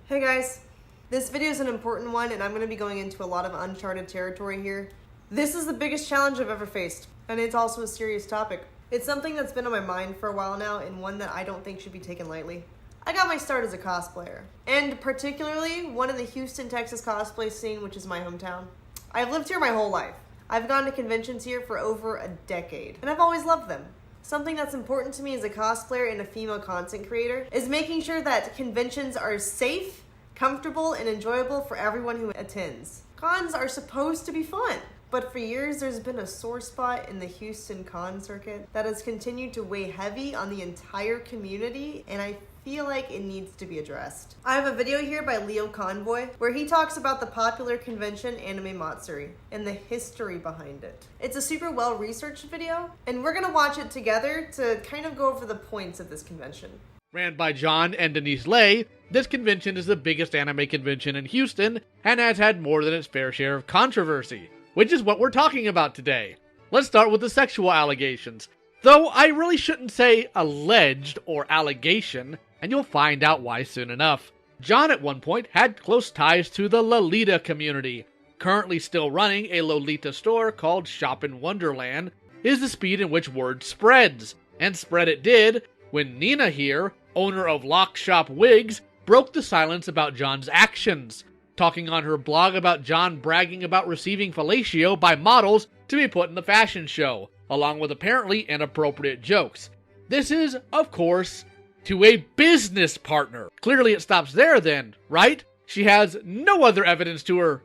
Hey guys, this video is an important one and I'm going to be going into a lot of uncharted territory here. This is the biggest challenge I've ever faced, and it's also a serious topic. It's something that's been on my mind for a while now and one that I don't think should be taken lightly. I got my start as a cosplayer, and particularly one in the Houston, Texas cosplay scene, which is my hometown. I've lived here my whole life. I've gone to conventions here for over a decade, and I've always loved them. Something that's important to me as a cosplayer and a female content creator is making sure that conventions are safe, comfortable, and enjoyable for everyone who attends. Cons are supposed to be fun, but for years there's been a sore spot in the Houston con circuit that has continued to weigh heavy on the entire community, and I feel like it needs to be addressed. I have a video here by Leo Convoy where he talks about the popular convention anime Matsuri and the history behind it. It's a super well researched video, and we're gonna watch it together to kind of go over the points of this convention. Ran by John and Denise Lay, this convention is the biggest anime convention in Houston and has had more than its fair share of controversy, which is what we're talking about today. Let's start with the sexual allegations. Though I really shouldn't say alleged or allegation, and you'll find out why soon enough. John at one point had close ties to the Lolita community. Currently still running a Lolita store called Shop in Wonderland is the speed in which word spreads. And spread it did when Nina here, owner of Lock Shop Wigs, broke the silence about John's actions, talking on her blog about John bragging about receiving fellatio by models to be put in the fashion show, along with apparently inappropriate jokes. This is, of course, to a business partner. Clearly it stops there then, right? She has no other evidence to her.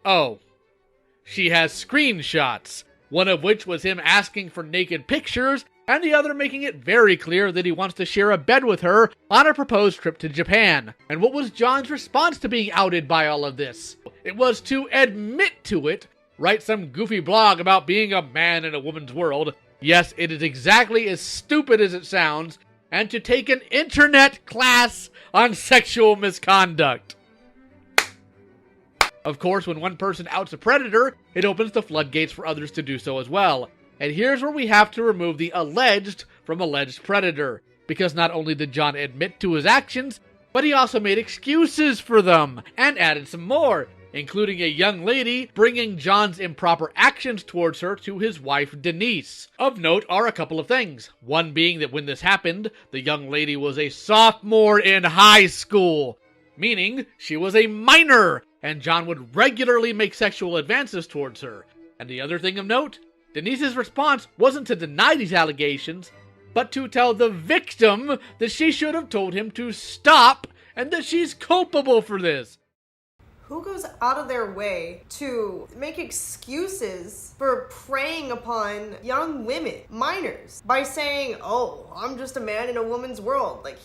Oh. She has screenshots, one of which was him asking for naked pictures, and the other making it very clear that he wants to share a bed with her on a proposed trip to Japan. And what was John's response to being outed by all of this? It was to admit to it, write some goofy blog about being a man in a woman's world. Yes, it is exactly as stupid as it sounds, and to take an internet class on sexual misconduct. Of course, when one person outs a predator, it opens the floodgates for others to do so as well. And here's where we have to remove the alleged from alleged predator, because not only did John admit to his actions, but he also made excuses for them, and added some more, including a young lady bringing John's improper actions towards her to his wife Denise. Of note are a couple of things. One being that when this happened, the young lady was a sophomore in high school, meaning she was a minor, and John would regularly make sexual advances towards her. And the other thing of note, Denise's response wasn't to deny these allegations, but to tell the victim that she should have told him to stop and that she's culpable for this. Who goes out of their way to make excuses for preying upon young women, minors, by saying, oh, I'm just a man in a woman's world? Like,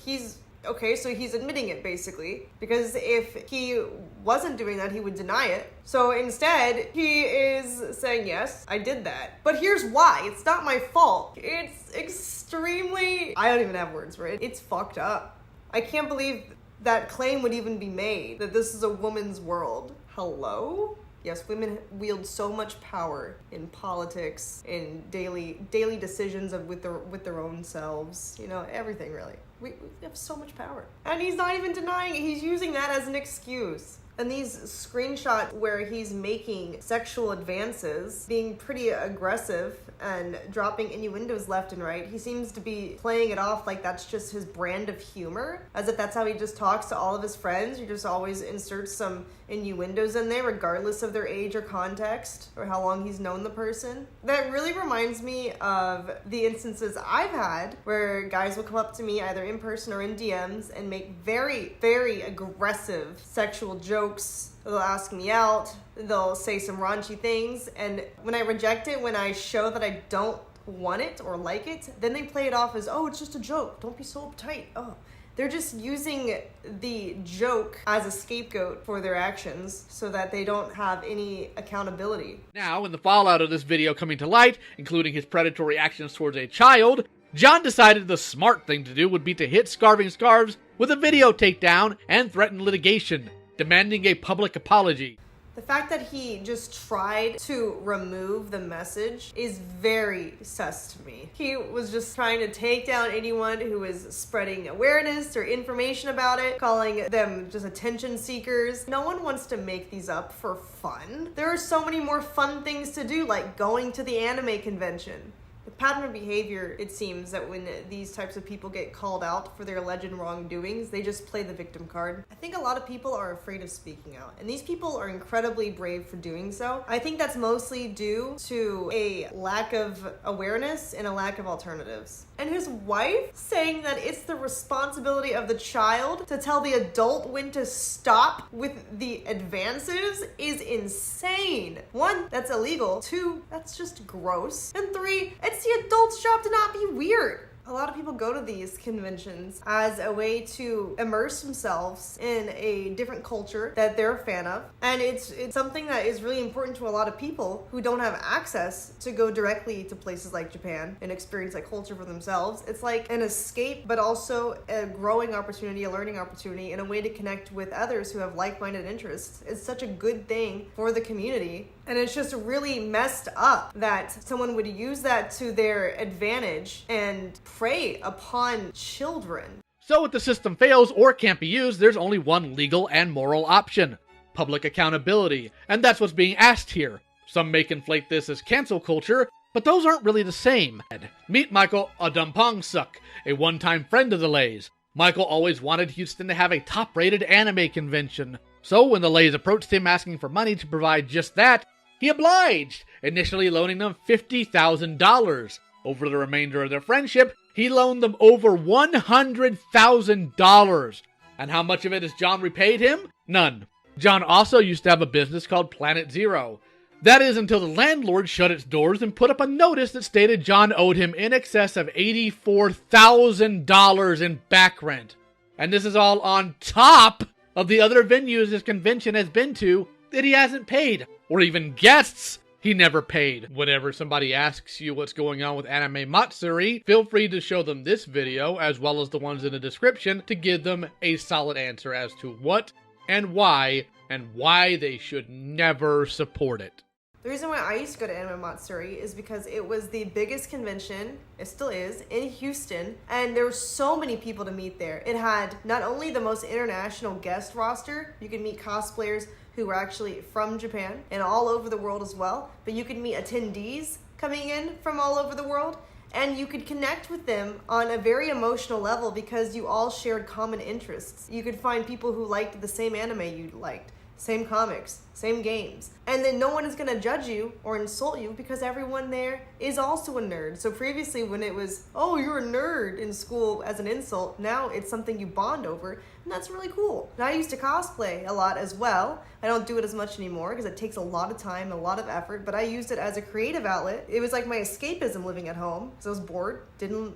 okay, so he's admitting it, basically. Because if he wasn't doing that, he would deny it. So instead, he is saying, yes, I did that. But here's why. It's not my fault. It's extremely... I don't even have words for it. It's fucked up. I can't believe that claim would even be made, that this is a woman's world. Hello? Yes, women wield so much power in politics, in daily decisions with their own selves. You know, everything really. We have so much power. And he's not even denying it. He's using that as an excuse. And these screenshots where he's making sexual advances, being pretty aggressive and dropping innuendos left and right, he seems to be playing it off like that's just his brand of humor, as if that's how he just talks to all of his friends. He just always inserts some innuendos in there, regardless of their age or context, or how long he's known the person. That really reminds me of the instances I've had where guys will come up to me either in person or in DMs and make very, very aggressive sexual jokes. They'll ask me out, they'll say some raunchy things, and when I reject it, when I show that I don't want it or like it, then they play it off as, oh, it's just a joke, don't be so uptight. Oh, they're just using the joke as a scapegoat for their actions so that they don't have any accountability. Now, in the fallout of this video coming to light, including his predatory actions towards a child, John decided the smart thing to do would be to hit Scarving Scarves with a video takedown and threaten litigation, demanding a public apology. The fact that he just tried to remove the message is very sus to me. He was just trying to take down anyone who was spreading awareness or information about it, calling them just attention seekers. No one wants to make these up for fun. There are so many more fun things to do, like going to the anime convention. The pattern of behavior, it seems, that when these types of people get called out for their alleged wrongdoings, they just play the victim card. I think a lot of people are afraid of speaking out, and these people are incredibly brave for doing so. I think that's mostly due to a lack of awareness and a lack of alternatives. And his wife saying that it's the responsibility of the child to tell the adult when to stop with the advances is insane. 1, that's illegal. 2, that's just gross. And 3, it's the adult's job to not be weird. A lot of people go to these conventions as a way to immerse themselves in a different culture that they're a fan of. And it's something that is really important to a lot of people who don't have access to go directly to places like Japan and experience that culture for themselves. It's like an escape, but also a growing opportunity, a learning opportunity, and a way to connect with others who have like-minded interests. It's such a good thing for the community. And it's just really messed up that someone would use that to their advantage and prey upon children. So if the system fails or can't be used, there's only one legal and moral option: public accountability. And that's what's being asked here. Some may conflate this as cancel culture, but those aren't really the same. Meet Michael Adampangsuk, a one-time friend of the Lays. Michael always wanted Houston to have a top-rated anime convention. So when the Lays approached him asking for money to provide just that, he obliged, initially loaning them $50,000. Over the remainder of their friendship, he loaned them over $100,000. And how much of it has John repaid him? None. John also used to have a business called Planet Zero. That is until the landlord shut its doors and put up a notice that stated John owed him in excess of $84,000 in back rent. And this is all on top of the other venues his convention has been to that he hasn't paid, or even guests he never paid. Whenever somebody asks you what's going on with anime Matsuri, feel free to show them this video, as well as the ones in the description, to give them a solid answer as to what and why they should never support it. The reason why I used to go to Anime Matsuri is because it was the biggest convention, it still is, in Houston, and there were so many people to meet there. It had not only the most international guest roster, you could meet cosplayers who were actually from Japan and all over the world as well, but you could meet attendees coming in from all over the world, and you could connect with them on a very emotional level because you all shared common interests. You could find people who liked the same anime you liked, same comics, same games. And then no one is gonna judge you or insult you because everyone there is also a nerd. So previously when it was, oh, you're a nerd in school as an insult, now it's something you bond over, and that's really cool. And I used to cosplay a lot as well. I don't do it as much anymore because it takes a lot of time, a lot of effort, but I used it as a creative outlet. It was like my escapism living at home because I was bored,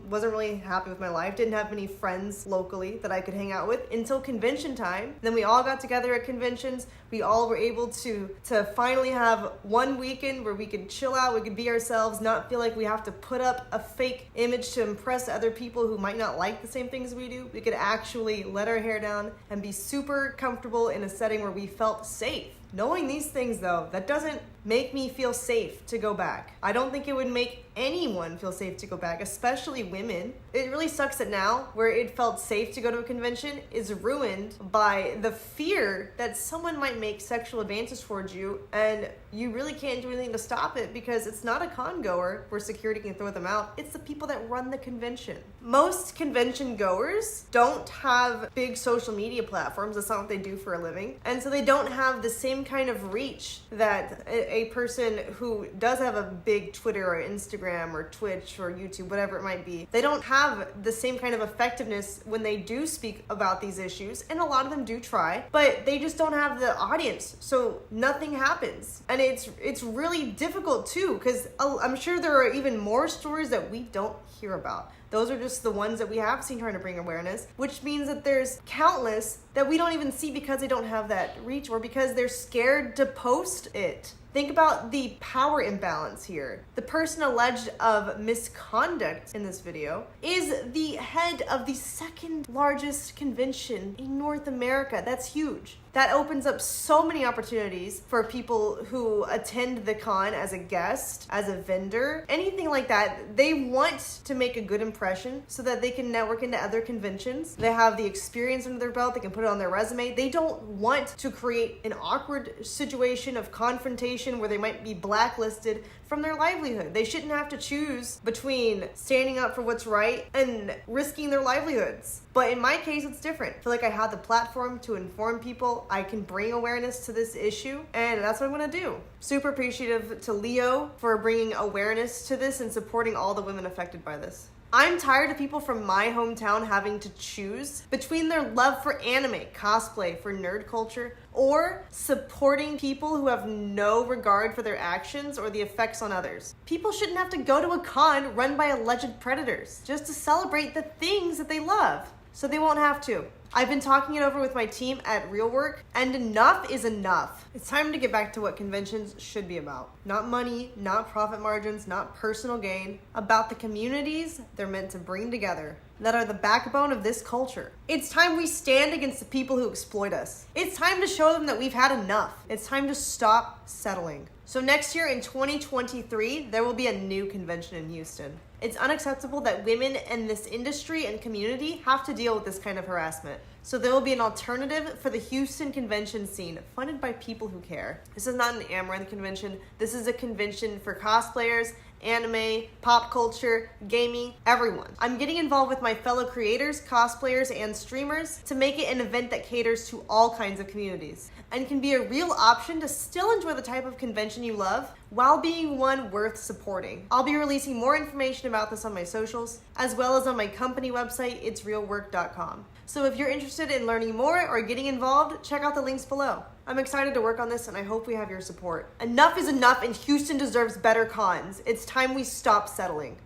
wasn't really happy with my life, didn't have many friends locally that I could hang out with until convention time. Then we all got together at conventions. We all were able to finally have one weekend where we could chill out, we could be ourselves, not feel like we have to put up a fake image to impress other people who might not like the same things we do. We could actually let our hair down and be super comfortable in a setting where we felt safe. Knowing these things though, that doesn't make me feel safe to go back. I don't think it would make anyone feel safe to go back, especially women. It really sucks that now where it felt safe to go to a convention is ruined by the fear that someone might make sexual advances towards you and you really can't do anything to stop it because it's not a con goer where security can throw them out. It's the people that run the convention. Most convention goers don't have big social media platforms. That's not what they do for a living. And so they don't have the same kind of reach that a person who does have a big Twitter or Instagram or Twitch or YouTube, whatever it might be, they don't have the same kind of effectiveness when they do speak about these issues, and a lot of them do try, but they just don't have the audience, so nothing happens. And it's really difficult too, because I'm sure there are even more stories that we don't hear about. Those are just the ones that we have seen trying to bring awareness, which means that there's countless that we don't even see because they don't have that reach or because they're scared to post it. Think about the power imbalance here. The person alleged of misconduct in this video is the head of the second largest convention in North America. That's huge. That opens up so many opportunities for people who attend the con as a guest, as a vendor, anything like that. They want to make a good impression so that they can network into other conventions. They have the experience under their belt. They can put it on their resume. They don't want to create an awkward situation of confrontation where they might be blacklisted from their livelihood. They shouldn't have to choose between standing up for what's right and risking their livelihoods. But in my case, it's different. I feel like I have the platform to inform people. I can bring awareness to this issue, and that's what I'm gonna do. Super appreciative to Leo for bringing awareness to this and supporting all the women affected by this. I'm tired of people from my hometown having to choose between their love for anime, cosplay, for nerd culture, or supporting people who have no regard for their actions or the effects on others. People shouldn't have to go to a con run by alleged predators just to celebrate the things that they love, so they won't have to. I've been talking it over with my team at Real Work, and enough is enough. It's time to get back to what conventions should be about. Not money, not profit margins, not personal gain. About the communities they're meant to bring together, that are the backbone of this culture. It's time we stand against the people who exploit us. It's time to show them that we've had enough. It's time to stop settling. So next year in 2023, there will be a new convention in Houston. It's unacceptable that women in this industry and community have to deal with this kind of harassment. So there will be an alternative for the Houston convention scene, funded by people who care. This is not an Amouranth convention. This is a convention for cosplayers, anime, pop culture, gaming, everyone. I'm getting involved with my fellow creators, cosplayers, and streamers to make it an event that caters to all kinds of communities and can be a real option to still enjoy the type of convention you love while being one worth supporting. I'll be releasing more information about this on my socials, as well as on my company website, itsrealwork.com. So if you're interested in learning more or getting involved, check out the links below. I'm excited to work on this, and I hope we have your support. Enough is enough, and Houston deserves better cons. It's time we stop settling.